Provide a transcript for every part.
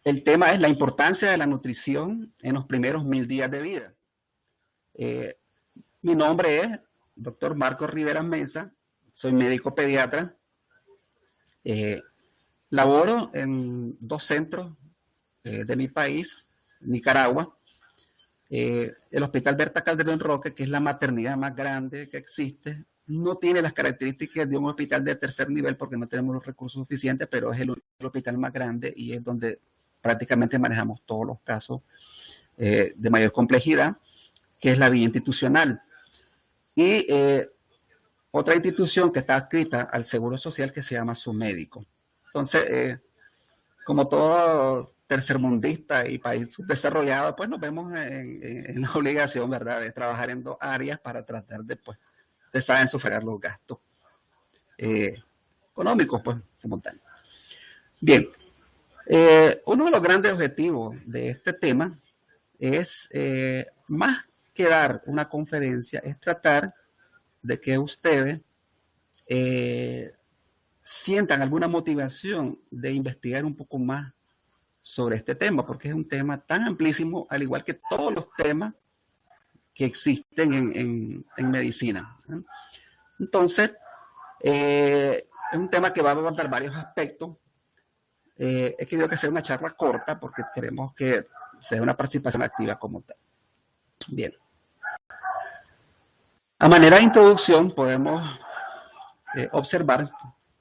El tema es la importancia de la nutrición en los primeros 1000 días de vida. Mi nombre es Dr. Marcos Rivera Mesa, soy médico pediatra. Laboro en 2 centros de mi país, Nicaragua. El Hospital Berta Calderón Roque, que es la maternidad más grande que existe, no tiene las características de un hospital de tercer nivel porque no tenemos los recursos suficientes, pero es el hospital más grande y es donde prácticamente manejamos todos los casos de mayor complejidad, que es la vía institucional. Y otra institución que está adscrita al Seguro Social que se llama Submédico. Entonces, como todo tercermundista y país subdesarrollado, pues nos vemos en la obligación, ¿verdad?, de trabajar en 2 áreas para tratar de, pues, ustedes saben, sufragar los gastos económicos, pues, como tal. Bien, uno de los grandes objetivos de este tema es, más que dar una conferencia, es tratar de que ustedes sientan alguna motivación de investigar un poco más sobre este tema, porque es un tema tan amplísimo, al igual que todos los temas que existen en medicina. Entonces, es un tema que va a abordar varios aspectos. He querido que sea una charla corta porque queremos que sea una participación activa como tal. Bien. A manera de introducción, podemos observar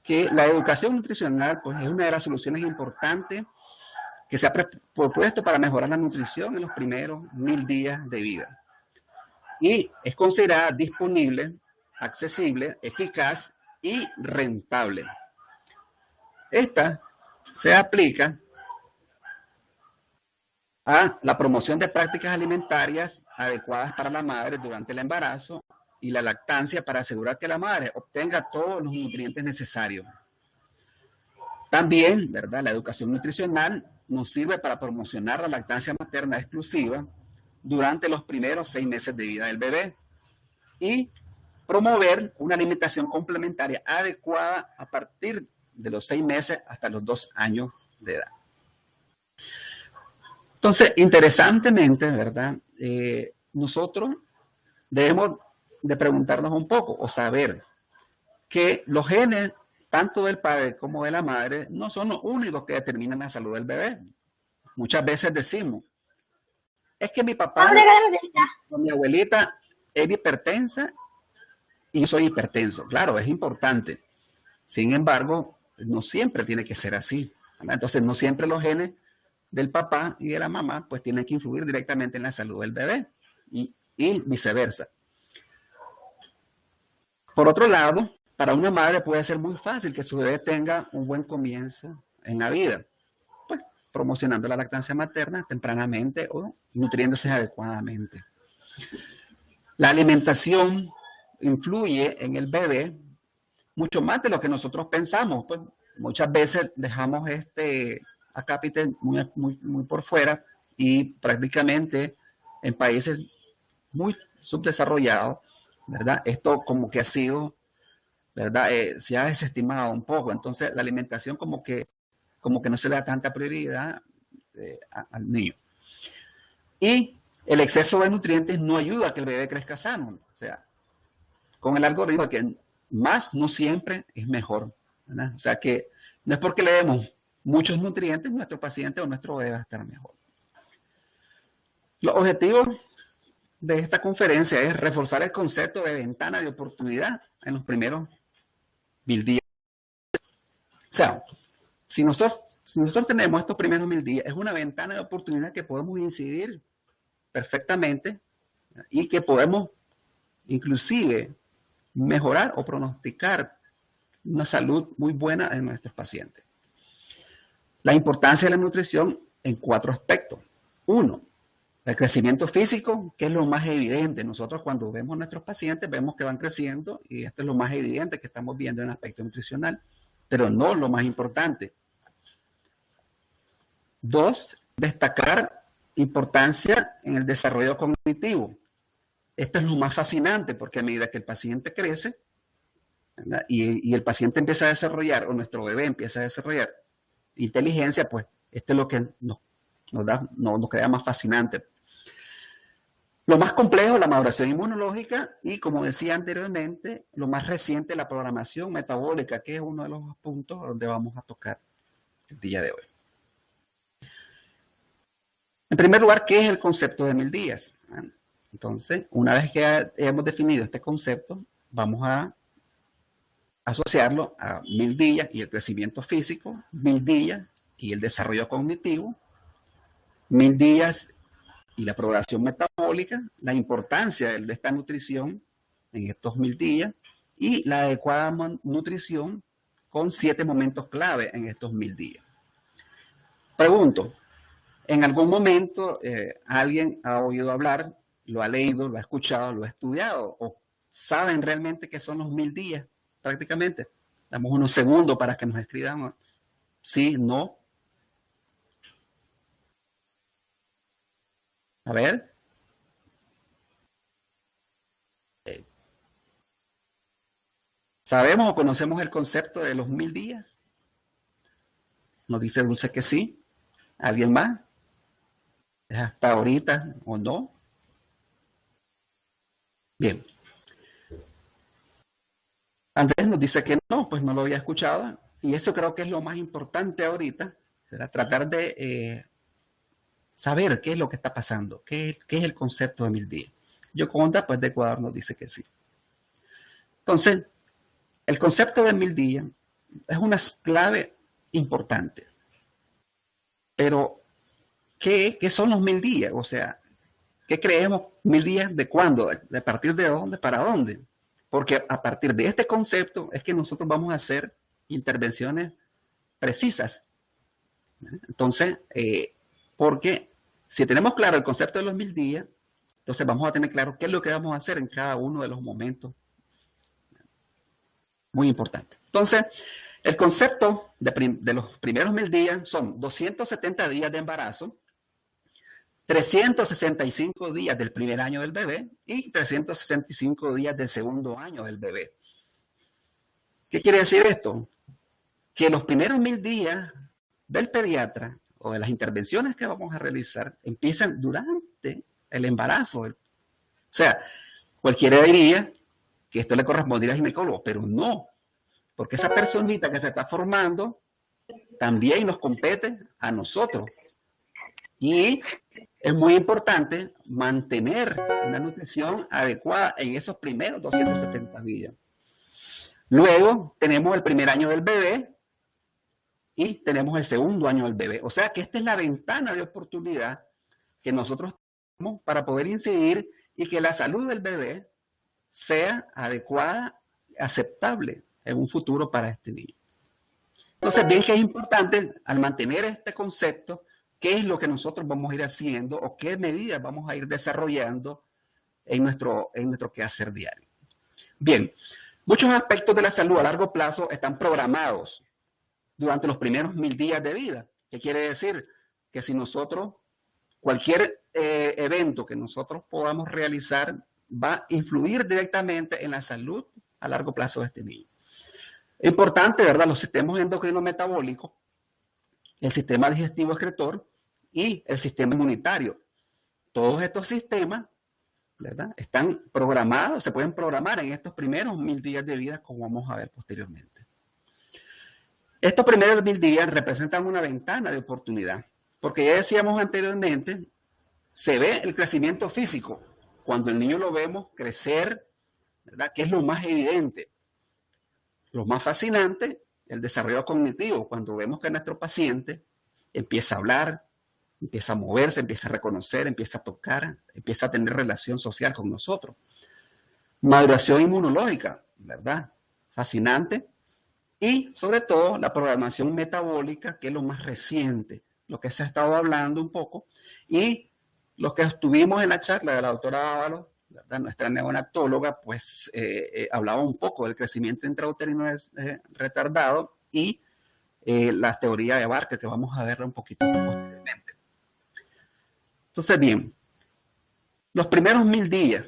que la educación nutricional, pues, es una de las soluciones importantes que se ha propuesto para mejorar la nutrición en los primeros 1000 días de vida. Y es considerada disponible, accesible, eficaz y rentable. Esta se aplica a la promoción de prácticas alimentarias adecuadas para la madre durante el embarazo y la lactancia para asegurar que la madre obtenga todos los nutrientes necesarios. También, ¿verdad?, la educación nutricional nos sirve para promocionar la lactancia materna exclusiva durante los primeros 6 meses de vida del bebé y promover una alimentación complementaria adecuada a partir de los 6 meses hasta los 2 años de edad. Entonces, interesantemente, ¿verdad?, nosotros debemos de preguntarnos un poco o saber que los genes, tanto del padre como de la madre, no son los únicos que determinan la salud del bebé. Muchas veces decimos, es que mi papá o mi abuelita es hipertensa y yo soy hipertenso. Claro, es importante. Sin embargo, no siempre tiene que ser así, ¿verdad? Entonces, no siempre los genes del papá y de la mamá pues tienen que influir directamente en la salud del bebé y viceversa. Por otro lado, para una madre puede ser muy fácil que su bebé tenga un buen comienzo en la vida, pues promocionando la lactancia materna tempranamente o nutriéndose adecuadamente. La alimentación influye en el bebé mucho más de lo que nosotros pensamos, pues muchas veces dejamos este acápite muy por fuera y prácticamente en países muy subdesarrollados, ¿verdad?, esto como que ha sido, ¿verdad?, se ha desestimado un poco. Entonces la alimentación como que no se le da tanta prioridad al niño. Y el exceso de nutrientes no ayuda a que el bebé crezca sano. O sea, con el algoritmo que más no siempre es mejor, ¿verdad? O sea que no es porque le demos muchos nutrientes, nuestro paciente o nuestro bebé va a estar mejor. Los objetivos de esta conferencia es reforzar el concepto de ventana de oportunidad en los primeros 1000 días. O sea, si nosotros tenemos estos primeros 1000 días, es una ventana de oportunidad que podemos incidir perfectamente y que podemos inclusive mejorar o pronosticar una salud muy buena en nuestros pacientes. La importancia de la nutrición en 4 aspectos. 1, el crecimiento físico, que es lo más evidente. Nosotros cuando vemos a nuestros pacientes vemos que van creciendo y esto es lo más evidente que estamos viendo en el aspecto nutricional, pero no lo más importante. 2, destacar importancia en el desarrollo cognitivo. Esto es lo más fascinante porque a medida que el paciente crece, ¿verdad?, y el paciente empieza a desarrollar, o nuestro bebé empieza a desarrollar inteligencia, pues Esto es lo que nos crea más fascinante. Lo más complejo, la maduración inmunológica y, como decía anteriormente, lo más reciente, la programación metabólica, que es uno de los puntos donde vamos a tocar el día de hoy. En primer lugar, ¿qué es el concepto de 1000 días? Entonces, una vez que hemos definido este concepto, vamos a asociarlo a 1000 días y el crecimiento físico, 1000 días y el desarrollo cognitivo, 1000 días y la programación metabólica, la importancia de esta nutrición en estos 1000 días y la adecuada nutrición con 7 momentos clave en estos 1000 días. Pregunto, ¿en algún momento alguien ha oído hablar, lo ha leído, lo ha escuchado, lo ha estudiado o saben realmente qué son los 1000 días prácticamente? Damos unos segundos para que nos escriban sí, no. A ver. ¿Sabemos o conocemos el concepto de los 1000 días? Nos dice Dulce que sí. ¿Alguien más? ¿Es hasta ahorita o no? Bien. Andrés nos dice que no, pues no lo había escuchado. Y eso creo que es lo más importante ahorita, ¿verdad? Tratar de saber qué es lo que está pasando, qué es el concepto de 1000 días. Yoconda, pues de Ecuador, nos dice que sí. Entonces, el concepto de 1000 días es una clave importante. Pero, ¿qué son los 1000 días? O sea, ¿qué creemos 1000 días de cuándo? ¿De partir de dónde? ¿Para dónde? Porque a partir de este concepto es que nosotros vamos a hacer intervenciones precisas. Entonces, porque si tenemos claro el concepto de los 1000 días, entonces vamos a tener claro qué es lo que vamos a hacer en cada uno de los momentos. Muy importante. Entonces, el concepto de los primeros 1000 días son 270 días de embarazo, 365 días del primer año del bebé y 365 días del segundo año del bebé. ¿Qué quiere decir esto? Que los primeros 1000 días del pediatra o de las intervenciones que vamos a realizar empiezan durante el embarazo. O sea, cualquiera diría que esto le correspondería al ginecólogo, pero no, porque esa personita que se está formando también nos compete a nosotros. Y es muy importante mantener una nutrición adecuada en esos primeros 270 días. Luego tenemos el primer año del bebé y tenemos el segundo año del bebé. O sea que esta es la ventana de oportunidad que nosotros tenemos para poder incidir y que la salud del bebé sea adecuada, aceptable en un futuro para este niño. Entonces, bien que es importante al mantener este concepto, qué es lo que nosotros vamos a ir haciendo o qué medidas vamos a ir desarrollando en nuestro quehacer diario. Bien, muchos aspectos de la salud a largo plazo están programados durante los primeros 1000 días de vida. ¿Qué quiere decir? Que si nosotros, cualquier evento que nosotros podamos realizar va a influir directamente en la salud a largo plazo de este niño. Es importante, ¿verdad? Los sistemas endocrino-metabólicos, el sistema digestivo excretor y el sistema inmunitario. Todos estos sistemas, ¿verdad?, están programados, se pueden programar en estos primeros 1000 días de vida, como vamos a ver posteriormente. Estos primeros 1000 días representan una ventana de oportunidad, porque ya decíamos anteriormente, se ve el crecimiento físico cuando el niño lo vemos crecer, ¿verdad?, que es lo más evidente. Lo más fascinante, el desarrollo cognitivo, cuando vemos que nuestro paciente empieza a hablar, empieza a moverse, empieza a reconocer, empieza a tocar, empieza a tener relación social con nosotros. Maduración inmunológica, ¿verdad? Fascinante. Y sobre todo la programación metabólica, que es lo más reciente, lo que se ha estado hablando un poco, y lo que estuvimos en la charla de la doctora Ábalos, ¿verdad?, nuestra neonatóloga, pues hablaba un poco del crecimiento intrauterino retardado y la teoría de Barker, que vamos a verla un poquito posteriormente. Entonces, bien, los primeros 1000 días,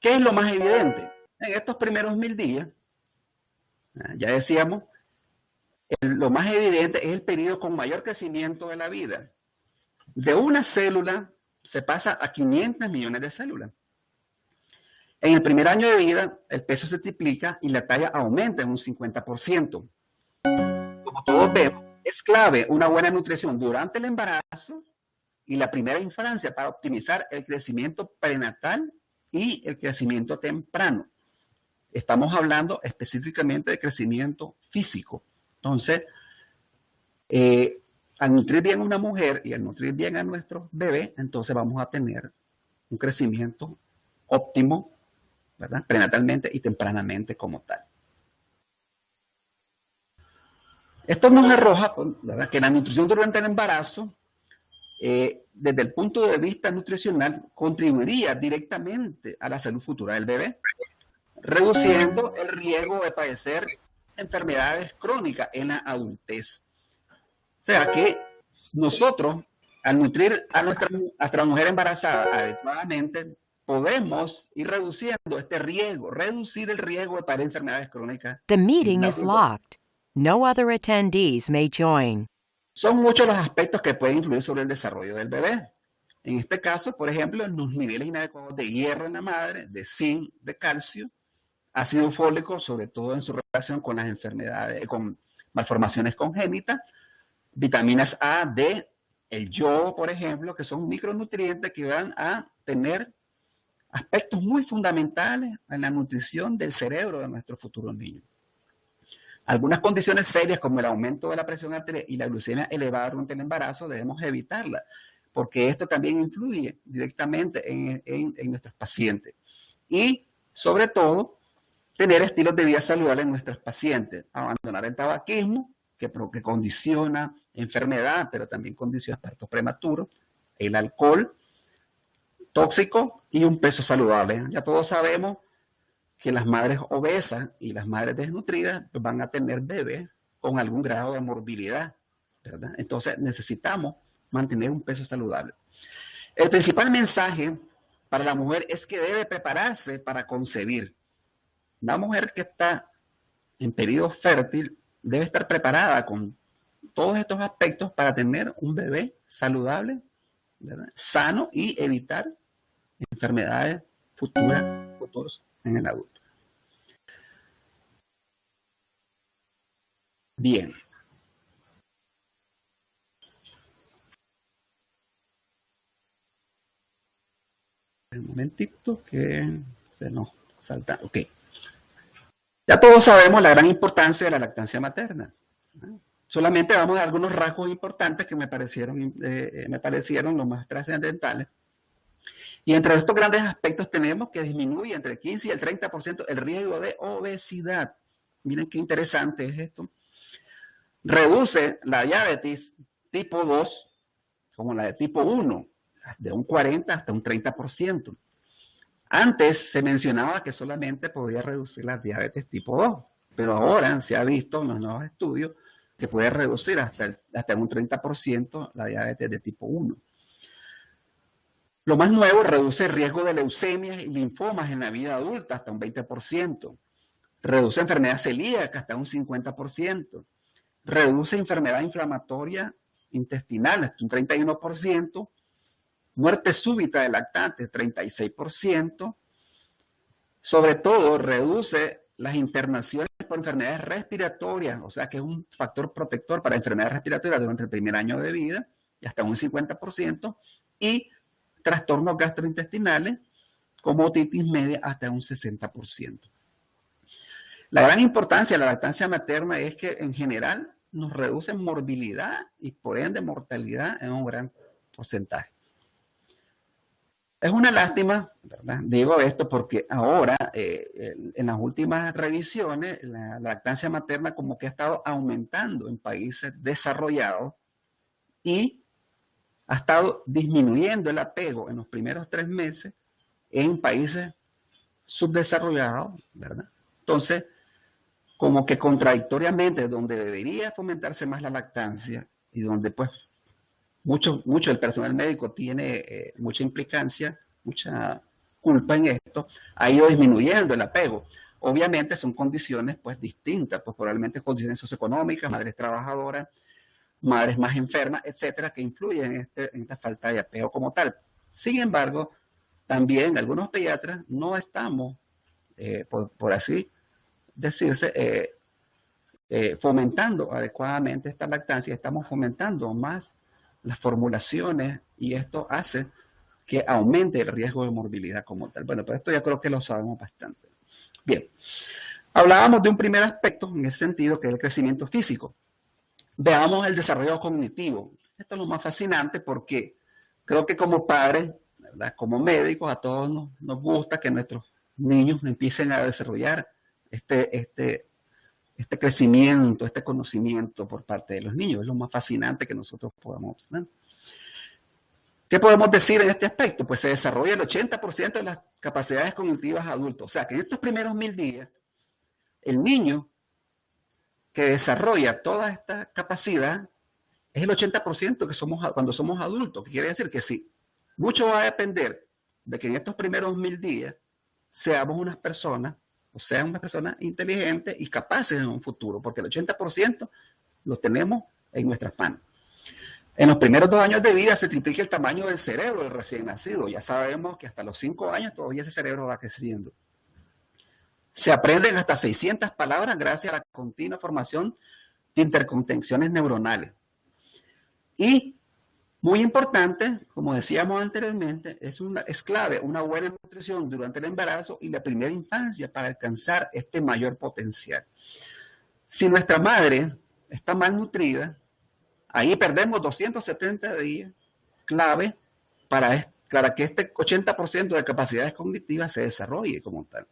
¿qué es lo más evidente? En estos primeros 1000 días, ya decíamos, lo más evidente es el periodo con mayor crecimiento de la vida. De una célula se pasa a 500 millones de células. En el primer año de vida, el peso se triplica y la talla aumenta en un 50%. Como todos vemos, es clave una buena nutrición durante el embarazo y la primera infancia para optimizar el crecimiento prenatal y el crecimiento temprano. Estamos hablando específicamente de crecimiento físico. Entonces, al nutrir bien a una mujer y al nutrir bien a nuestro bebé, entonces vamos a tener un crecimiento óptimo, ¿verdad? Prenatalmente y tempranamente como tal. Esto nos arroja, ¿verdad?, que la nutrición durante el embarazo, desde el punto de vista nutricional, contribuiría directamente a la salud futura del bebé, reduciendo el riesgo de padecer enfermedades crónicas en la adultez. O sea que nosotros, al nutrir a nuestra mujer embarazada adecuadamente, podemos ir reduciendo este riesgo, reducir el riesgo de padecer enfermedades crónicas. The meeting is locked. No other attendees may join. Son muchos los aspectos que pueden influir sobre el desarrollo del bebé. En este caso, por ejemplo, los niveles inadecuados de hierro en la madre, de zinc, de calcio, ácido fólico, sobre todo en su relación con las enfermedades, con malformaciones congénitas, vitaminas A, D, el yodo, por ejemplo, que son micronutrientes que van a tener aspectos muy fundamentales en la nutrición del cerebro de nuestros futuros niños. Algunas condiciones serias como el aumento de la presión arterial y la glucemia elevada durante el embarazo debemos evitarla, porque esto también influye directamente en nuestros pacientes. Y sobre todo, tener estilos de vida saludables en nuestros pacientes. Abandonar el tabaquismo, que condiciona enfermedad, pero también condiciona partos prematuros, el alcohol tóxico y un peso saludable. Ya todos sabemos que las madres obesas y las madres desnutridas van a tener bebés con algún grado de morbilidad, ¿verdad? Entonces necesitamos mantener un peso saludable. El principal mensaje para la mujer es que debe prepararse para concebir. La mujer que está en periodo fértil debe estar preparada con todos estos aspectos para tener un bebé saludable, ¿verdad?, sano, y evitar enfermedades futuras en el adulto. Bien. Un momentito que se nos salta. Ok. Ya todos sabemos la gran importancia de la lactancia materna. Solamente vamos a dar algunos rasgos importantes que me parecieron los más trascendentales. Y entre estos grandes aspectos tenemos que disminuye entre el 15 y el 30% el riesgo de obesidad. Miren qué interesante es esto. Reduce la diabetes tipo 2 como la de tipo 1, de un 40 hasta un 30%. Antes se mencionaba que solamente podía reducir la diabetes tipo 2, pero ahora se ha visto en los nuevos estudios que puede reducir hasta un 30% la diabetes de tipo 1. Lo más nuevo, reduce el riesgo de leucemias y linfomas en la vida adulta hasta un 20%. Reduce enfermedad celíaca hasta un 50%. Reduce enfermedad inflamatoria intestinal hasta un 31%. Muerte súbita de lactantes, 36%. Sobre todo, reduce las internaciones por enfermedades respiratorias, o sea que es un factor protector para enfermedades respiratorias durante el primer año de vida, y hasta un 50%. Y trastornos gastrointestinales, como otitis media, hasta un 60%. La gran importancia de la lactancia materna es que en general nos reduce morbilidad y por ende mortalidad en un gran porcentaje. Es una lástima, ¿verdad? Digo esto porque ahora, en las últimas revisiones, la lactancia materna como que ha estado aumentando en países desarrollados y ha estado disminuyendo el apego en los primeros 3 meses en países subdesarrollados, ¿verdad? Entonces, como que contradictoriamente, donde debería fomentarse más la lactancia y donde pues mucho del personal médico tiene mucha implicancia, mucha culpa en esto, ha ido disminuyendo el apego. obviamente son condiciones pues distintas, pues probablemente condiciones socioeconómicas, madres trabajadoras, madres más enfermas, etcétera, que influyen en esta falta de apego como tal. Sin embargo, también algunos pediatras no estamos, por así decirse, fomentando adecuadamente esta lactancia, estamos fomentando más las formulaciones y esto hace que aumente el riesgo de morbilidad como tal. Bueno, todo esto ya creo que lo sabemos bastante. Bien, hablábamos de un primer aspecto en ese sentido, que es el crecimiento físico. Veamos el desarrollo cognitivo. Esto es lo más fascinante porque creo que como padres, ¿verdad?, como médicos, a todos nos gusta que nuestros niños empiecen a desarrollar este crecimiento, este conocimiento por parte de los niños. Es lo más fascinante que nosotros podamos observar. ¿Qué podemos decir en este aspecto? Pues se desarrolla el 80% de las capacidades cognitivas adultos. O sea, que en estos primeros 1000 días, el niño que desarrolla toda esta capacidad es el 80% que somos cuando somos adultos. Quiere decir que sí, mucho va a depender de que en estos primeros 1000 días seamos unas personas, o sean unas personas inteligentes y capaces en un futuro, porque el 80% lo tenemos en nuestras manos. En los primeros 2 años de vida se triplica el tamaño del cerebro del recién nacido. Ya sabemos que hasta los 5 años todavía ese cerebro va creciendo. Se aprenden hasta 600 palabras gracias a la continua formación de interconexiones neuronales. Y, muy importante, como decíamos anteriormente, es clave una buena nutrición durante el embarazo y la primera infancia para alcanzar este mayor potencial. Si nuestra madre está mal nutrida, ahí perdemos 270 días clave para que este 80% de capacidades cognitivas se desarrolle como tal.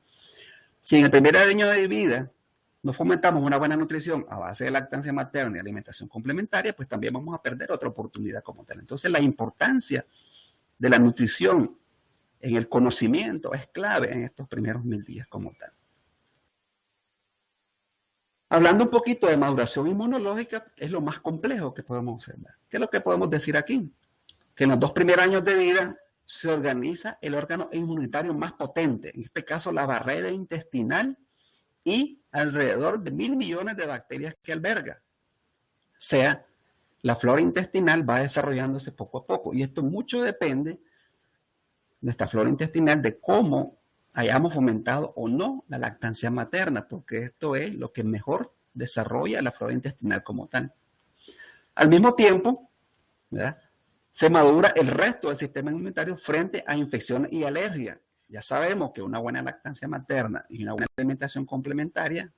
Si en el primer año de vida no fomentamos una buena nutrición a base de lactancia materna y alimentación complementaria, pues también vamos a perder otra oportunidad como tal. Entonces, la importancia de la nutrición en el conocimiento es clave en estos primeros 1000 días como tal. Hablando un poquito de maduración inmunológica, es lo más complejo que podemos observar. ¿Qué es lo que podemos decir aquí? Que en los 2 primeros años de vida se organiza el órgano inmunitario más potente, en este caso la barrera intestinal y alrededor de 1000 millones de bacterias que alberga. O sea, la flora intestinal va desarrollándose poco a poco y esto mucho depende de esta flora intestinal, de cómo hayamos fomentado o no la lactancia materna, porque esto es lo que mejor desarrolla la flora intestinal como tal. Al mismo tiempo, ¿verdad?, se madura el resto del sistema inmunitario frente a infecciones y alergias. Ya sabemos que una buena lactancia materna y una buena alimentación complementaria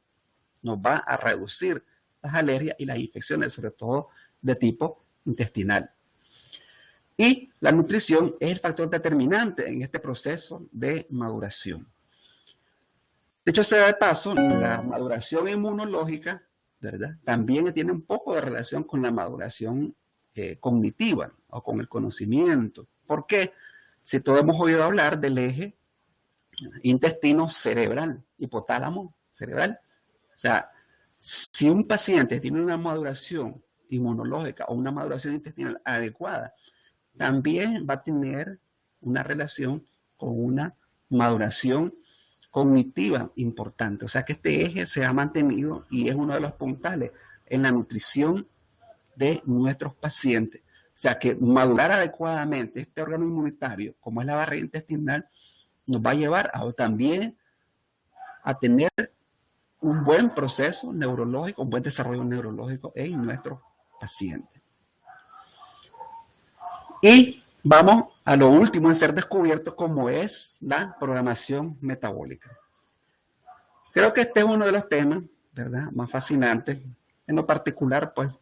nos va a reducir las alergias y las infecciones, sobre todo de tipo intestinal. Y la nutrición es el factor determinante en este proceso de maduración. De hecho, sea de paso, la maduración inmunológica, ¿verdad?, también tiene un poco de relación con la maduración cognitiva o con el conocimiento. ¿Por qué? Si todos hemos oído hablar del eje intestino cerebral, hipotálamo cerebral. O sea, si un paciente tiene una maduración inmunológica o una maduración intestinal adecuada, también va a tener una relación con una maduración cognitiva importante. O sea que este eje se ha mantenido y es uno de los puntales en la nutrición de nuestros pacientes. O sea que madurar adecuadamente este órgano inmunitario, como es la barrera intestinal, nos va a llevar también a tener un buen proceso neurológico, un buen desarrollo neurológico en nuestros pacientes. Y vamos a lo último en ser descubierto, como es la programación metabólica. Creo que este es uno de los temas, ¿verdad?, más fascinantes. En lo particular, pues,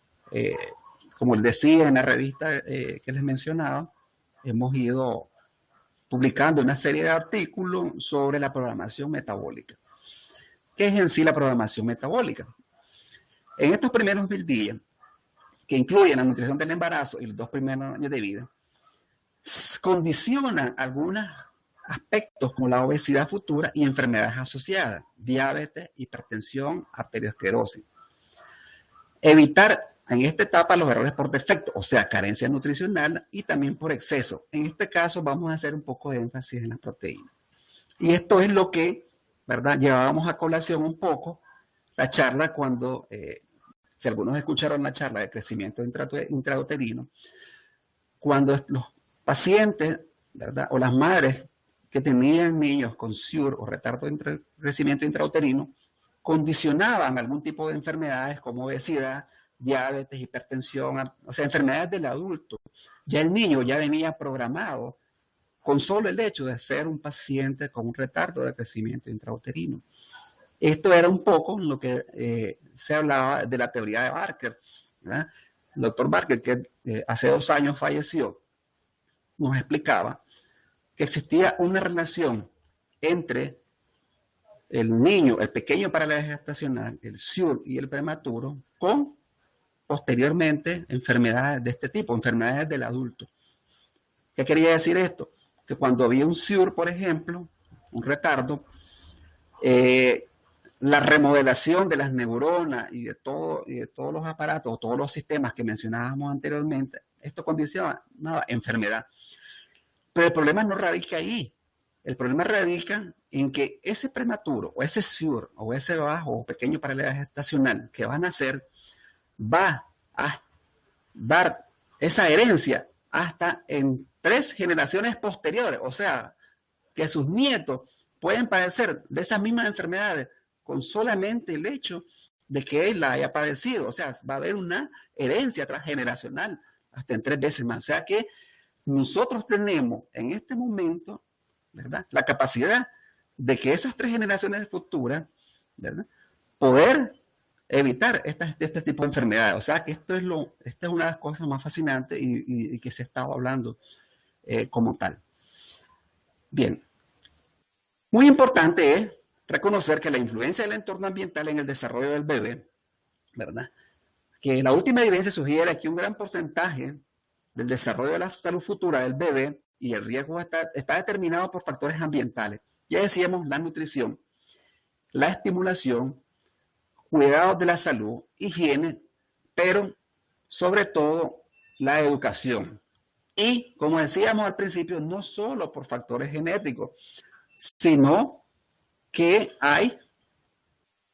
como les decía en la revista que les mencionaba, hemos ido publicando una serie de artículos sobre la programación metabólica. ¿Qué es en sí la programación metabólica? En estos primeros 1000 días, que incluyen la nutrición del embarazo y los 2 primeros años de vida, condicionan algunos aspectos como la obesidad futura y enfermedades asociadas, diabetes, hipertensión, arteriosclerosis. Evitar en esta etapa los errores por defecto, o sea, carencia nutricional y también por exceso. En este caso vamos a hacer un poco de énfasis en las proteínas. Y esto es lo que ¿verdad? Llevábamos a colación un poco la charla cuando, si algunos escucharon la charla de crecimiento intrauterino, cuando los pacientes, ¿verdad? O las madres que tenían niños con SUR o retardo de crecimiento intrauterino, condicionaban algún tipo de enfermedades como obesidad, diabetes, hipertensión, o sea, enfermedades del adulto. Ya el niño ya venía programado con solo el hecho de ser un paciente con un retardo de crecimiento intrauterino. Esto era un poco lo que se hablaba de la teoría de Barker, ¿verdad? El doctor Barker, que hace 2 años falleció, nos explicaba que existía una relación entre el niño, el pequeño parálisis gestacional, el SUR y el prematuro, con posteriormente enfermedades de este tipo, enfermedades del adulto. ¿Qué quería decir esto? Que cuando había un SUR, por ejemplo, un retardo, la remodelación de las neuronas y de todos los aparatos, todos los sistemas que mencionábamos anteriormente, esto condiciona enfermedad. Pero el problema no radica ahí. El problema radica en que ese prematuro o ese SUR o ese bajo o pequeño parálisis gestacional que van a hacer va a dar esa herencia hasta en 3 generaciones posteriores. O sea, que sus nietos pueden padecer de esas mismas enfermedades con solamente el hecho de que él la haya padecido. O sea, va a haber una herencia transgeneracional hasta en 3 veces más. O sea que nosotros tenemos en este momento, ¿verdad?, la capacidad de que esas 3 generaciones futuras, ¿verdad?, poder evitar este tipo de enfermedades. O sea que esta es una de las cosas más fascinantes y que se ha estado hablando como tal. Bien. Muy importante es reconocer que la influencia del entorno ambiental en el desarrollo del bebé, ¿verdad?, que la última evidencia sugiere que un gran porcentaje del desarrollo de la salud futura del bebé y el riesgo está determinado por factores ambientales. Ya decíamos, la nutrición, la estimulación, cuidados de la salud, higiene, pero sobre todo la educación. Y, como decíamos al principio, no solo por factores genéticos, sino que hay,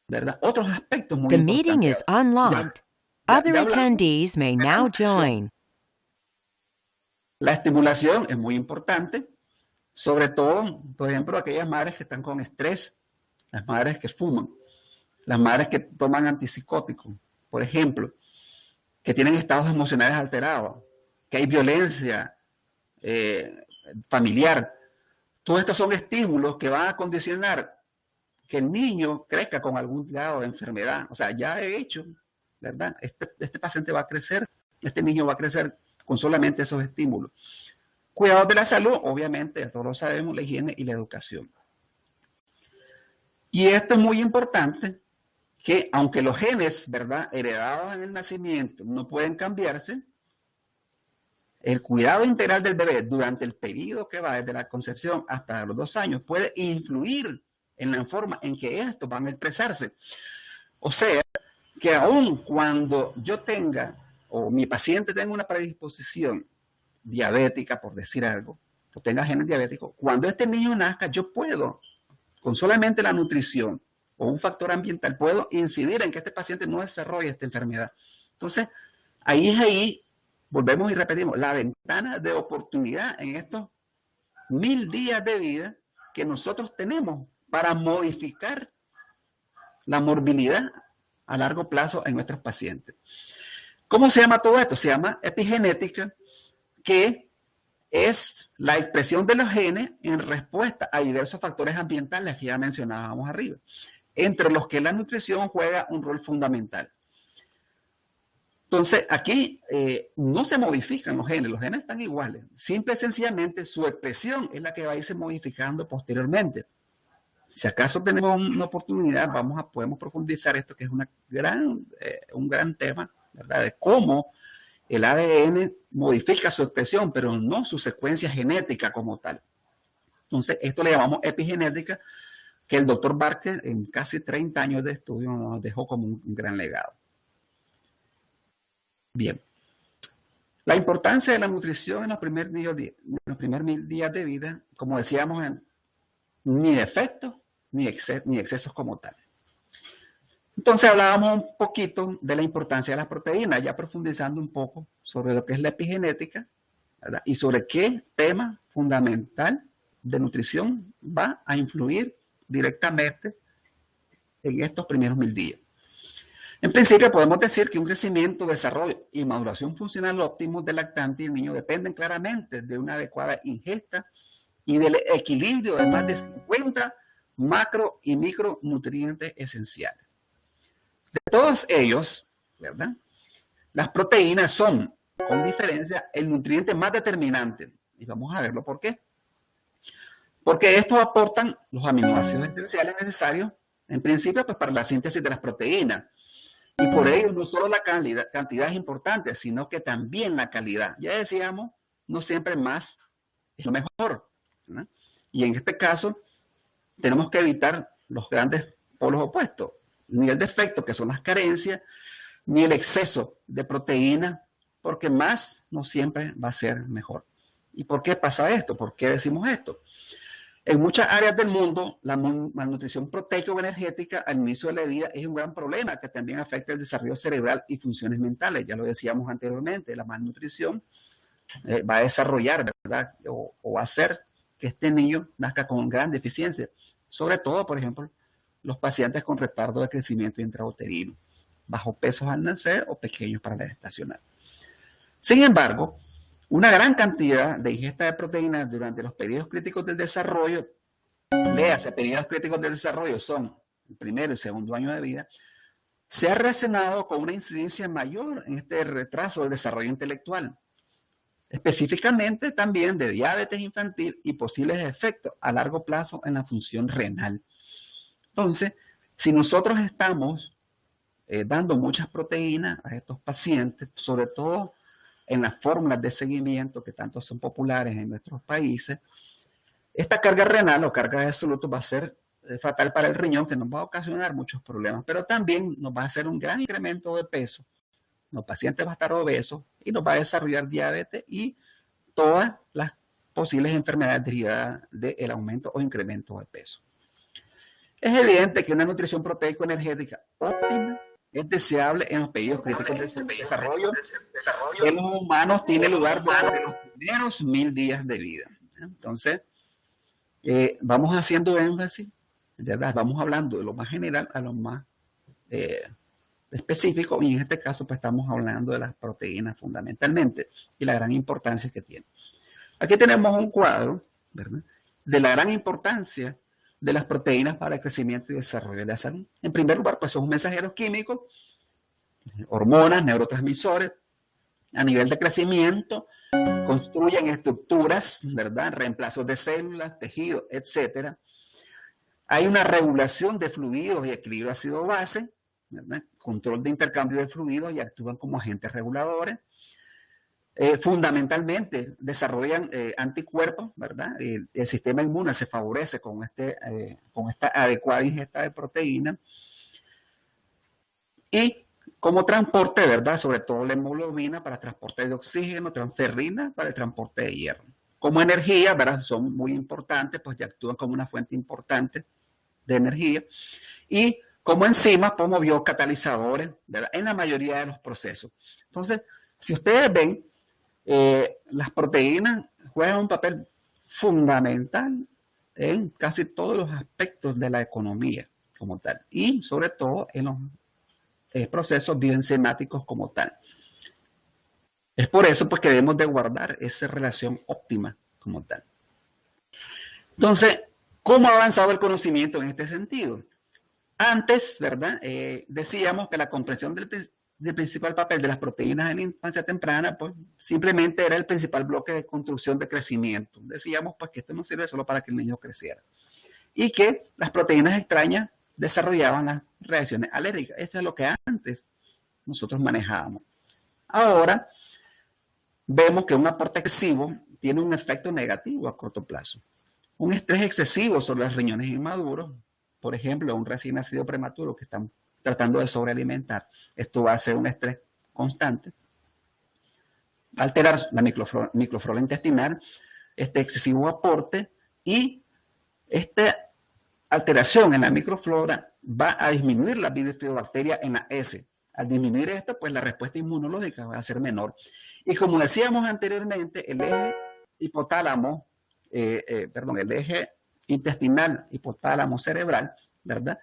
¿verdad?, otros aspectos muy importantes. The meeting is unlocked. Other attendees may now join. La estimulación es muy importante, sobre todo, por ejemplo, aquellas madres que están con estrés, las madres que fuman, las madres que toman antipsicóticos, por ejemplo, que tienen estados emocionales alterados, que hay violencia familiar. Todos estos son estímulos que van a condicionar que el niño crezca con algún grado de enfermedad. O sea, ya he hecho, ¿verdad? Este paciente va a crecer, este niño va a crecer con solamente esos estímulos. Cuidados de la salud, obviamente, ya todos lo sabemos, la higiene y la educación. Y esto es muy importante, que aunque los genes, ¿verdad?, heredados en el nacimiento no pueden cambiarse, el cuidado integral del bebé durante el periodo que va desde la concepción hasta los 2 años puede influir en la forma en que estos van a expresarse. O sea, que aun cuando yo tenga, o mi paciente tenga una predisposición diabética, por decir algo, o tenga genes diabéticos, cuando este niño nazca, yo puedo, con solamente la nutrición o un factor ambiental, puedo incidir en que este paciente no desarrolle esta enfermedad. Entonces, ahí volvemos y repetimos, la ventana de oportunidad en estos 1000 días de vida que nosotros tenemos para modificar la morbilidad a largo plazo en nuestros pacientes. ¿Cómo se llama todo esto? Se llama epigenética, que es la expresión de los genes en respuesta a diversos factores ambientales que ya mencionábamos arriba, entre los que la nutrición juega un rol fundamental. Entonces, aquí no se modifican los genes están iguales. Simple y sencillamente su expresión es la que va a irse modificando posteriormente. Si acaso tenemos una oportunidad, podemos profundizar esto, que es un gran tema, ¿verdad?, de cómo el ADN modifica su expresión, pero no su secuencia genética como tal. Entonces, esto le llamamos epigenética, que el doctor Barker, en casi 30 años de estudio, nos dejó como un gran legado. Bien. La importancia de la nutrición en los primeros 1000 días de vida, como decíamos, ni de efecto ni excesos como tal. Entonces hablábamos un poquito de la importancia de las proteínas, ya profundizando un poco sobre lo que es la epigenética, ¿verdad? Y sobre qué tema fundamental de nutrición va a influir directamente en estos primeros 1000 días. En principio podemos decir que un crecimiento, desarrollo y maduración funcional óptimo del lactante y el niño dependen claramente de una adecuada ingesta y del equilibrio de más de 50 macro y micronutrientes esenciales. De todos ellos, ¿verdad? Las proteínas son, con diferencia, el nutriente más determinante. Y vamos a verlo por qué. Porque estos aportan los aminoácidos esenciales necesarios, en principio, pues, para la síntesis de las proteínas. Y por ello, no solo la cantidad es importante, sino que también la calidad. Ya decíamos, no siempre más es lo mejor, ¿no? Y en este caso, tenemos que evitar los grandes polos opuestos. Ni el defecto, que son las carencias, ni el exceso de proteína, porque más no siempre va a ser mejor. ¿Y por qué pasa esto? ¿Por qué decimos esto? En muchas áreas del mundo, la malnutrición proteico-energética al inicio de la vida es un gran problema que también afecta el desarrollo cerebral y funciones mentales. Ya lo decíamos anteriormente, la malnutrición va a desarrollar, ¿verdad? O va a hacer que este niño nazca con gran deficiencia. Sobre todo, por ejemplo, los pacientes con retardo de crecimiento intrauterino, bajo pesos al nacer o pequeños para la gestacional. Sin embargo, una gran cantidad de ingesta de proteínas durante los periodos críticos del desarrollo, léase, periodos críticos del desarrollo son el primero y el segundo año de vida, se ha relacionado con una incidencia mayor en este retraso del desarrollo intelectual, específicamente también de diabetes infantil y posibles efectos a largo plazo en la función renal. Entonces, si nosotros estamos dando muchas proteínas a estos pacientes, sobre todo en las fórmulas de seguimiento que tanto son populares en nuestros países, esta carga renal o carga de solutos va a ser fatal para el riñón, que nos va a ocasionar muchos problemas, pero también nos va a hacer un gran incremento de peso. Los pacientes van a estar obesos y nos va a desarrollar diabetes y todas las posibles enfermedades derivadas del aumento o incremento de peso. Es evidente que una nutrición proteico-energética óptima es deseable en los periodos críticos del desarrollo que los humanos tiene lugar durante los primeros 1000 días de vida. Entonces, vamos haciendo énfasis, ¿verdad? Vamos hablando de lo más general a lo más específico, y en este caso pues estamos hablando de las proteínas fundamentalmente y la gran importancia que tienen. Aquí tenemos un cuadro, ¿verdad?, de la gran importancia de las proteínas para el crecimiento y desarrollo de la salud. En primer lugar, pues son mensajeros químicos, hormonas, neurotransmisores, a nivel de crecimiento, construyen estructuras, ¿verdad?, reemplazos de células, tejidos, etc. Hay una regulación de fluidos y equilibrio ácido-base, ¿verdad?, control de intercambio de fluidos y actúan como agentes reguladores. Fundamentalmente desarrollan anticuerpos, ¿verdad? El sistema inmune se favorece con esta adecuada ingesta de proteína. Y como transporte, ¿verdad?, sobre todo la hemoglobina para transporte de oxígeno, transferrina para el transporte de hierro. Como energía, ¿verdad?, son muy importantes, pues ya actúan como una fuente importante de energía. Y como enzimas, como biocatalizadores, ¿verdad?, en la mayoría de los procesos. Entonces, si ustedes ven, las proteínas juegan un papel fundamental en casi todos los aspectos de la economía como tal, y sobre todo en los procesos bioenzimáticos como tal. Es por eso pues, que debemos de guardar esa relación óptima como tal. Entonces, ¿cómo ha avanzado el conocimiento en este sentido? Antes, ¿verdad?, decíamos que la comprensión del principal papel de las proteínas en la infancia temprana, pues simplemente era el principal bloque de construcción de crecimiento. Decíamos pues que esto no sirve solo para que el niño creciera. Y que las proteínas extrañas desarrollaban las reacciones alérgicas. Eso es lo que antes nosotros manejábamos. Ahora vemos que un aporte excesivo tiene un efecto negativo a corto plazo. Un estrés excesivo sobre los riñones inmaduros, por ejemplo, un recién nacido prematuro que están tratando de sobrealimentar, esto va a ser un estrés constante, va a alterar la microflora intestinal, este excesivo aporte y este alteración en la microflora va a disminuir la bifidobacteria en la S. Al disminuir esto, pues la respuesta inmunológica va a ser menor. Y como decíamos anteriormente, el eje hipotálamo, el eje intestinal hipotálamo cerebral, ¿verdad?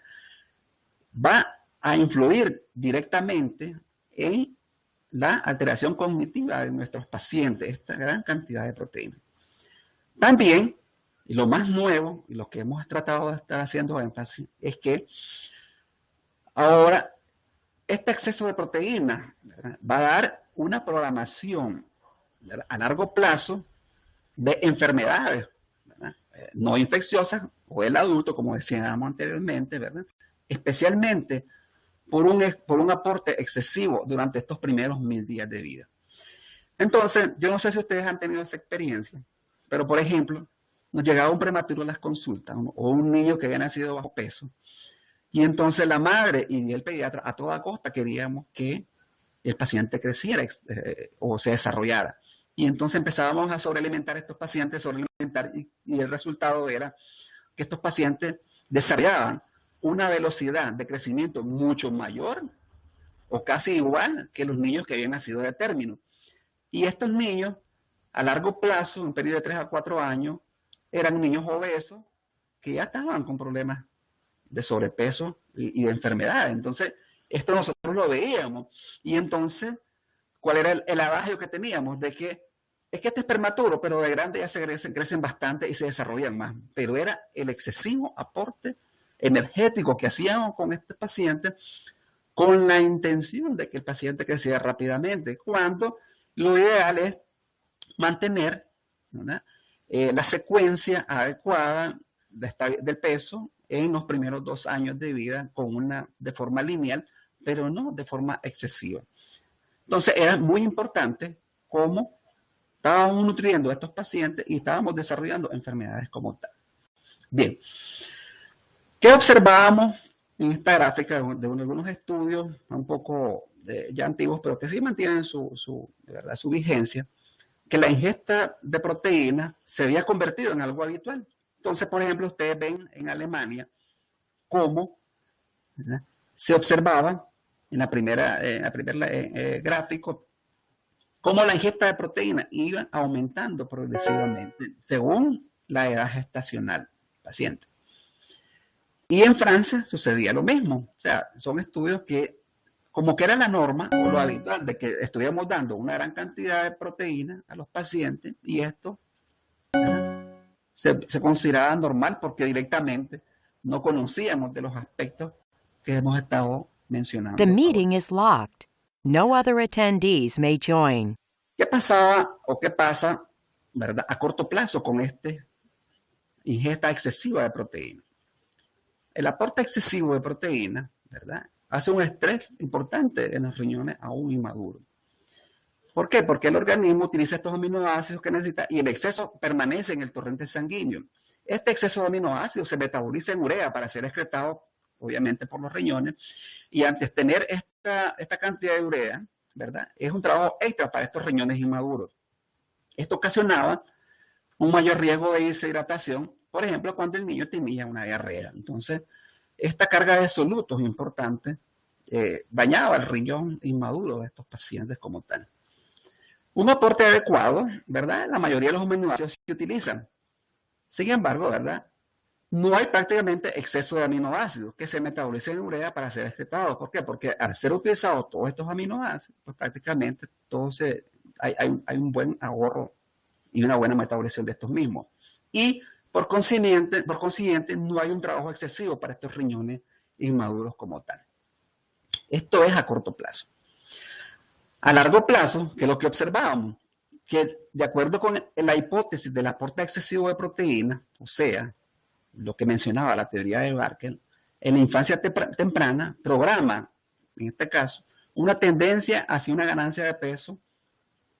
Va a influir directamente en la alteración cognitiva de nuestros pacientes, esta gran cantidad de proteínas. También, y lo más nuevo, y lo que hemos tratado de estar haciendo énfasis, es que ahora este exceso de proteínas, ¿verdad?, va a dar una programación, ¿verdad?, a largo plazo de enfermedades, ¿verdad?, no infecciosas, o el adulto, como decíamos anteriormente, ¿verdad?, especialmente por un aporte excesivo durante estos primeros 1000 días de vida. Entonces, yo no sé si ustedes han tenido esa experiencia, pero por ejemplo, nos llegaba un prematuro a las consultas, o un niño que había nacido bajo peso, y entonces la madre y el pediatra a toda costa queríamos que el paciente creciera o se desarrollara. Y entonces empezábamos a sobrealimentar a estos pacientes, y el resultado era que estos pacientes desarrollaban una velocidad de crecimiento mucho mayor o casi igual que los niños que habían nacido de término. Y estos niños, a largo plazo, en un periodo de 3 a 4 años, eran niños obesos que ya estaban con problemas de sobrepeso y de enfermedades. Entonces, esto nosotros lo veíamos. Y entonces, ¿cuál era el adagio que teníamos? De que es que este es prematuro, pero de grande ya crecen bastante y se desarrollan más. Pero era el excesivo aporte energético que hacíamos con este paciente con la intención de que el paciente creciera rápidamente, cuando lo ideal es mantener, ¿verdad?, la secuencia adecuada del peso en los primeros 2 años de vida de forma lineal, pero no de forma excesiva. Entonces era muy importante cómo estábamos nutriendo a estos pacientes y estábamos desarrollando enfermedades como tal. Bien, ¿qué observábamos en esta gráfica de algunos estudios un poco ya antiguos, pero que sí mantienen su vigencia? Que la ingesta de proteínas se había convertido en algo habitual. Entonces, por ejemplo, ustedes ven en Alemania cómo, ¿verdad?, se observaba en la primera gráfico cómo la ingesta de proteínas iba aumentando progresivamente según la edad gestacional del paciente. Y en Francia sucedía lo mismo. O sea, son estudios que, como que era la norma o lo habitual de que estuviéramos dando una gran cantidad de proteínas a los pacientes, y esto se consideraba normal porque directamente no conocíamos de los aspectos que hemos estado mencionando. The meeting is locked. No other attendees may join. ¿Qué pasaba o qué pasa, ¿verdad?, a corto plazo con esta ingesta excesiva de proteína? El aporte excesivo de proteína, ¿verdad?, hace un estrés importante en los riñones aún inmaduros. ¿Por qué? Porque el organismo utiliza estos aminoácidos que necesita y el exceso permanece en el torrente sanguíneo. Este exceso de aminoácidos se metaboliza en urea para ser excretado, obviamente, por los riñones. Y antes tener esta cantidad de urea, ¿verdad?, es un trabajo extra para estos riñones inmaduros. Esto ocasionaba un mayor riesgo de deshidratación, por ejemplo, cuando el niño tenía una diarrea. Entonces, esta carga de solutos importante dañaba el riñón inmaduro de estos pacientes como tal. Un aporte adecuado, ¿verdad?, la mayoría de los aminoácidos se utilizan. Sin embargo, ¿verdad?, no hay prácticamente exceso de aminoácidos que se metabolicen en urea para ser excretados. ¿Por qué? Porque al ser utilizados todos estos aminoácidos, pues prácticamente hay un buen ahorro y una buena metabolización de estos mismos. Y por consiguiente, no hay un trabajo excesivo para estos riñones inmaduros como tal. Esto es a corto plazo. A largo plazo, que es lo que observábamos, que de acuerdo con la hipótesis del aporte excesivo de proteína, o sea, lo que mencionaba la teoría de Barker, en la infancia temprana programa, en este caso, una tendencia hacia una ganancia de peso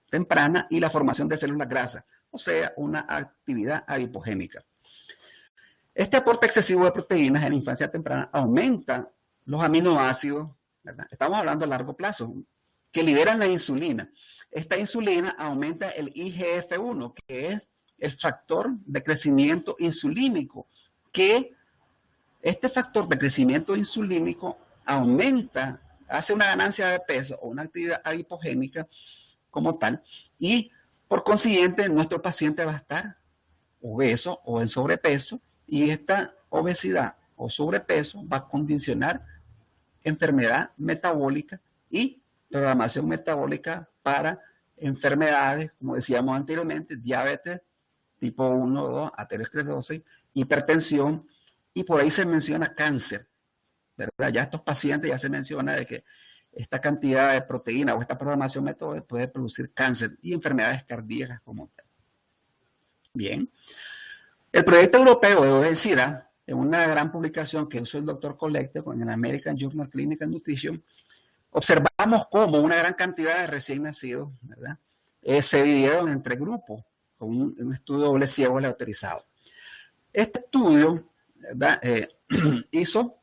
temprana y la formación de células grasas, o sea, una actividad adipogénica. Este aporte excesivo de proteínas en la infancia temprana aumenta los aminoácidos, ¿verdad?, estamos hablando a largo plazo, que liberan la insulina. Esta insulina aumenta el IGF-1, que es el factor de crecimiento insulínico, que este factor de crecimiento insulínico aumenta, hace una ganancia de peso o una actividad adipogénica como tal, y por consiguiente nuestro paciente va a estar obeso o en sobrepeso, y esta obesidad o sobrepeso va a condicionar enfermedad metabólica y programación metabólica para enfermedades, como decíamos anteriormente, diabetes tipo 1 o 2, aterosclerosis, hipertensión, y por ahí se menciona cáncer, ¿verdad? Ya estos pacientes ya se menciona de que esta cantidad de proteína o esta programación metabólica puede producir cáncer y enfermedades cardíacas como tal. Bien. El proyecto europeo de obesidad, en una gran publicación que hizo el doctor Collector con el American Journal of Clinical Nutrition, observamos cómo una gran cantidad de recién nacidos, ¿verdad? Se dividieron entre grupos con un estudio doble ciego aleatorizado. Este estudio, ¿verdad? Hizo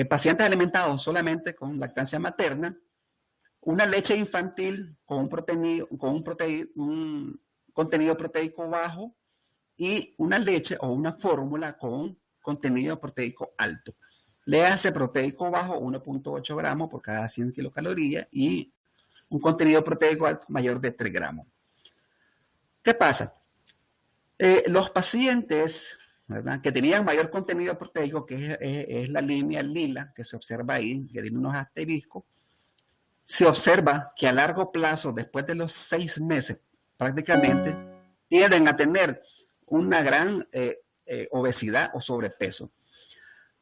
pacientes alimentados solamente con lactancia materna, una leche infantil con un contenido proteico bajo y una leche o una fórmula con contenido proteico alto. Le hace proteico bajo 1.8 gramos por cada 100 kilocalorías y un contenido proteico alto mayor de 3 gramos. ¿Qué pasa? Los pacientes, ¿verdad?, que tenían mayor contenido proteico, que es la línea lila que se observa ahí, que tiene unos asteriscos, se observa que a largo plazo, después de los 6 meses, prácticamente tienden a tener una gran obesidad o sobrepeso.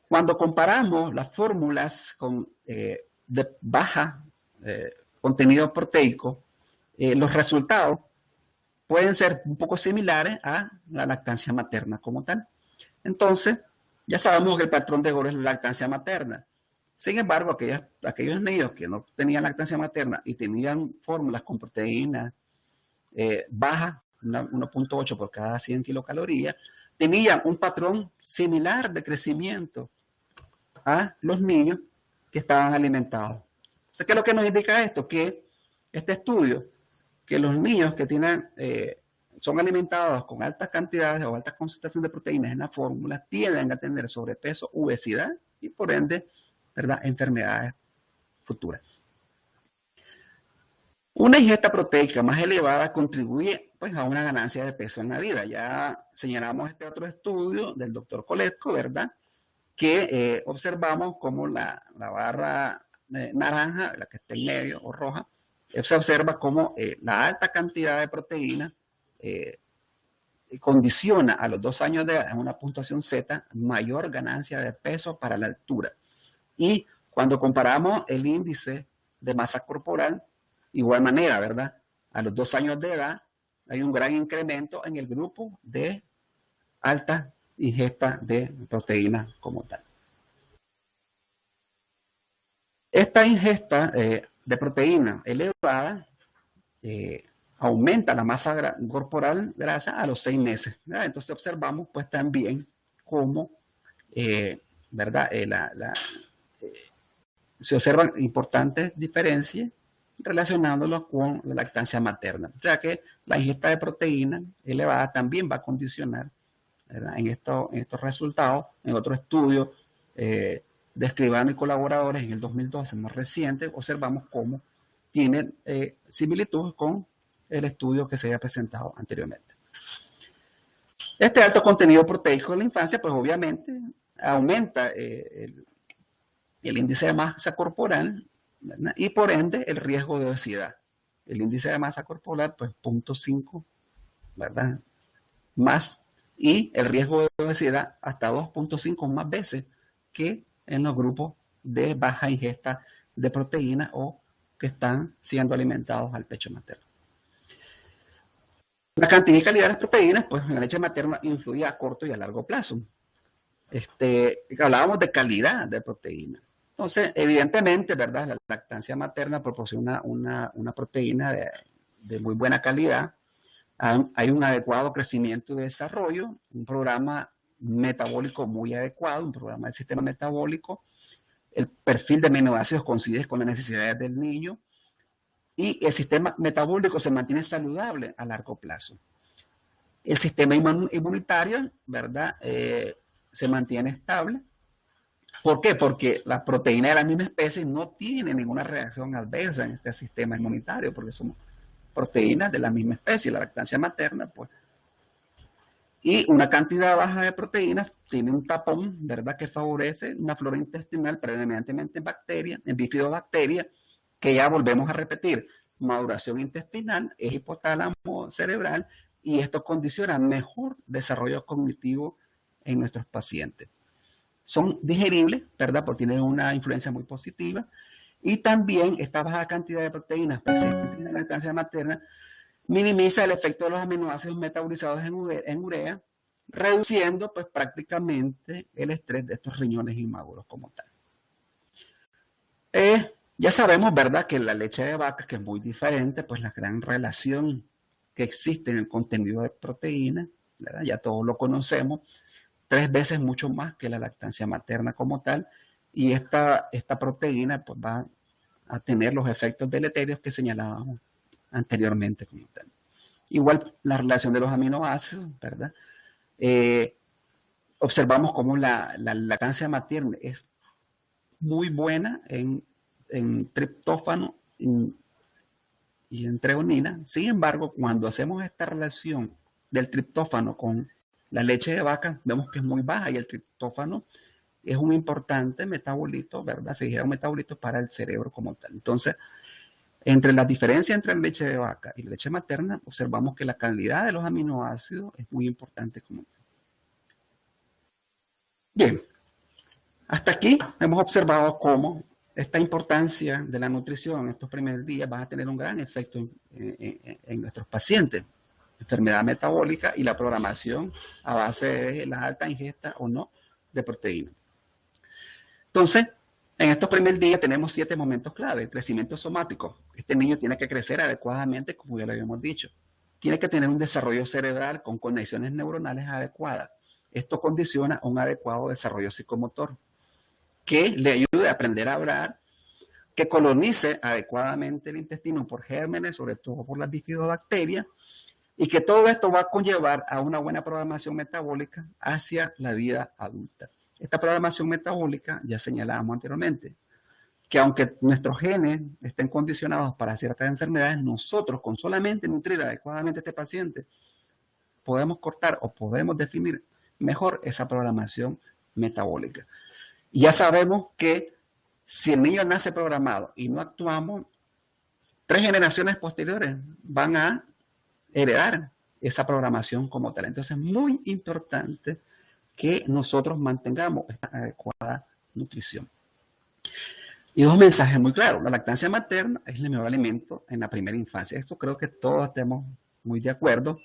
Cuando comparamos las fórmulas con de baja contenido proteico, los resultados pueden ser un poco similares a la lactancia materna como tal. Entonces, ya sabemos que el patrón de Gore es la lactancia materna. Sin embargo, aquellos niños que no tenían lactancia materna y tenían fórmulas con proteína baja, 1.8 por cada 100 kilocalorías, tenían un patrón similar de crecimiento a los niños que estaban alimentados. O sea, ¿qué es lo que nos indica esto? Que este estudio, que los niños que tienen, son alimentados con altas cantidades o altas concentraciones de proteínas en la fórmula, tienden a tener sobrepeso, obesidad y por ende, ¿verdad?, enfermedades futuras. Una ingesta proteica más elevada contribuye pues, a una ganancia de peso en la vida. Ya señalamos este otro estudio del doctor Coletco, ¿verdad?, que observamos como la barra naranja, la que está en medio o roja, se observa como la alta cantidad de proteína condiciona a los 2 años de edad en una puntuación Z mayor ganancia de peso para la altura. Y cuando comparamos el índice de masa corporal, igual manera, ¿verdad? A los 2 años de edad hay un gran incremento en el grupo de alta ingesta de proteína como tal. Esta ingesta de proteína elevada aumenta la masa corporal grasa a los 6 meses, ¿verdad? Entonces observamos pues también cómo, ¿verdad? Se observan importantes diferencias relacionándolos con la lactancia materna. O sea que la ingesta de proteína elevada también va a condicionar, ¿verdad?, en estos resultados. En otro estudio de Escribano y colaboradores en el 2012, más reciente, observamos cómo tienen similitud con el estudio que se había presentado anteriormente. Este alto contenido proteico en la infancia, pues obviamente aumenta el índice de masa corporal, ¿verdad?, y por ende el riesgo de obesidad. El índice de masa corporal, pues 0.5, ¿verdad?, más, y el riesgo de obesidad hasta 2.5 más veces que en los grupos de baja ingesta de proteína o que están siendo alimentados al pecho materno. La cantidad y calidad de las proteínas, pues en la leche materna influye a corto y a largo plazo. Hablábamos de calidad de proteína. Entonces, evidentemente, ¿verdad?, la lactancia materna proporciona una proteína de muy buena calidad. Hay un adecuado crecimiento y desarrollo, un programa metabólico muy adecuado, un programa del sistema metabólico. El perfil de aminoácidos coincide con las necesidades del niño y el sistema metabólico se mantiene saludable a largo plazo. El sistema inmunitario, ¿verdad?, se mantiene estable. ¿Por qué? Porque las proteínas de la misma especie no tienen ninguna reacción adversa en este sistema inmunitario, porque son proteínas de la misma especie, la lactancia materna, pues. Y una cantidad baja de proteínas tiene un tapón, ¿verdad?, que favorece una flora intestinal predominantemente en bacterias, en bifidobacterias, que ya volvemos a repetir, maduración intestinal, es hipotálamo cerebral, y esto condiciona mejor desarrollo cognitivo en nuestros pacientes. Son digeribles, ¿verdad?, porque tienen una influencia muy positiva, y también esta baja cantidad de proteínas presentes en la lactancia materna minimiza el efecto de los aminoácidos metabolizados en urea, reduciendo pues prácticamente el estrés de estos riñones inmaduros como tal. Ya sabemos, ¿verdad?, que la leche de vaca, que es muy diferente, pues la gran relación que existe en el contenido de proteína, ¿verdad?, ya todos lo conocemos, 3 veces mucho más que la lactancia materna como tal, y esta proteína pues va a tener los efectos deleterios que señalábamos anteriormente como tal. Igual la relación de los aminoácidos, ¿verdad? Observamos cómo la lactancia materna es muy buena en triptófano y en treonina. Sin embargo, cuando hacemos esta relación del triptófano con la leche de vaca, vemos que es muy baja, y el triptófano es un importante metabolito, ¿verdad? Se dijera un metabolito para el cerebro como tal. Entonces, entre las diferencias entre la leche de vaca y la leche materna, observamos que la calidad de los aminoácidos es muy importante como tal. Bien, hasta aquí hemos observado cómo esta importancia de la nutrición en estos primeros días va a tener un gran efecto en nuestros pacientes. Enfermedad metabólica y la programación a base de la alta ingesta o no de proteína. Entonces, en estos primeros días tenemos 7 momentos clave. El crecimiento somático. Este niño tiene que crecer adecuadamente, como ya lo habíamos dicho. Tiene que tener un desarrollo cerebral con conexiones neuronales adecuadas. Esto condiciona un adecuado desarrollo psicomotor, que le ayude a aprender a hablar, que colonice adecuadamente el intestino por gérmenes, sobre todo por las bifidobacterias, y que todo esto va a conllevar a una buena programación metabólica hacia la vida adulta. Esta programación metabólica, ya señalábamos anteriormente, que aunque nuestros genes estén condicionados para ciertas enfermedades, nosotros con solamente nutrir adecuadamente a este paciente, podemos cortar o podemos definir mejor esa programación metabólica. Y ya sabemos que si el niño nace programado y no actuamos, 3 generaciones posteriores van a heredar esa programación como tal. Entonces es muy importante que nosotros mantengamos esta adecuada nutrición. Y 2 mensajes muy claros. La lactancia materna es el mejor alimento en la primera infancia. Esto creo que todos estemos muy de acuerdo.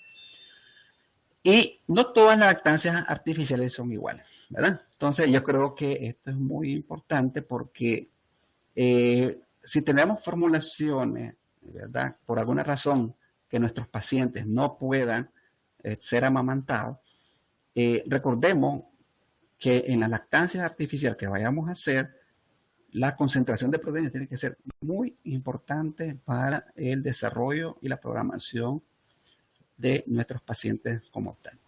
Y no todas las lactancias artificiales son iguales, ¿verdad? Entonces yo creo que esto es muy importante porque si tenemos formulaciones, ¿verdad?, por alguna razón que nuestros pacientes no puedan ser amamantados, recordemos que en la lactancia artificial que vayamos a hacer, la concentración de proteína tiene que ser muy importante para el desarrollo y la programación de nuestros pacientes como tal.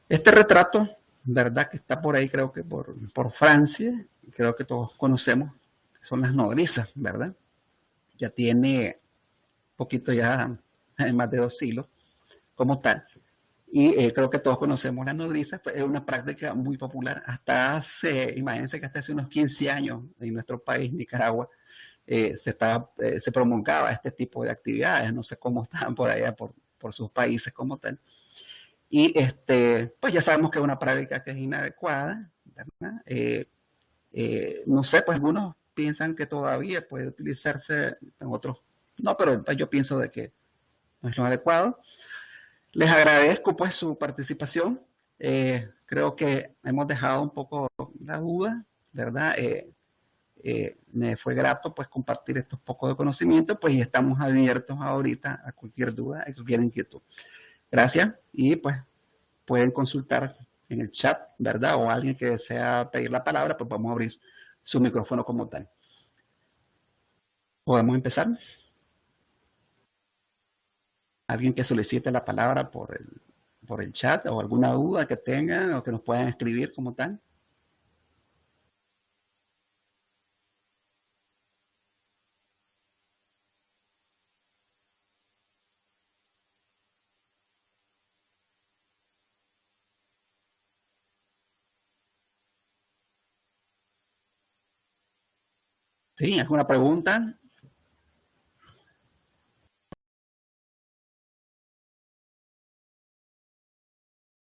Este retrato, ¿verdad?, que está por ahí, creo que por Francia, creo que todos conocemos, son las nodrizas, ¿verdad? Ya tiene poquito, ya más de 2 siglos como tal. Y creo que todos conocemos las nodrizas, pues es una práctica muy popular. Imagínense que hasta hace unos 15 años en nuestro país, Nicaragua, se promulgaba este tipo de actividades. No sé cómo estaban por allá, por sus países como tal. Y pues ya sabemos que es una práctica que es inadecuada, ¿verdad? No sé, pues algunos piensan que todavía puede utilizarse, en otros no, pero pues yo pienso de que no es lo adecuado. Les agradezco pues su participación. Creo que hemos dejado un poco la duda, ¿verdad? Me fue grato pues compartir estos pocos de conocimiento, pues y estamos abiertos ahorita a cualquier duda, a cualquier inquietud. Gracias, y pues pueden consultar en el chat, ¿verdad? O alguien que desea pedir la palabra, pues vamos a abrir su micrófono como tal. ¿Podemos empezar? ¿Alguien que solicite la palabra por por el chat o alguna duda que tengan o que nos puedan escribir como tal. ¿Sí? ¿Alguna pregunta?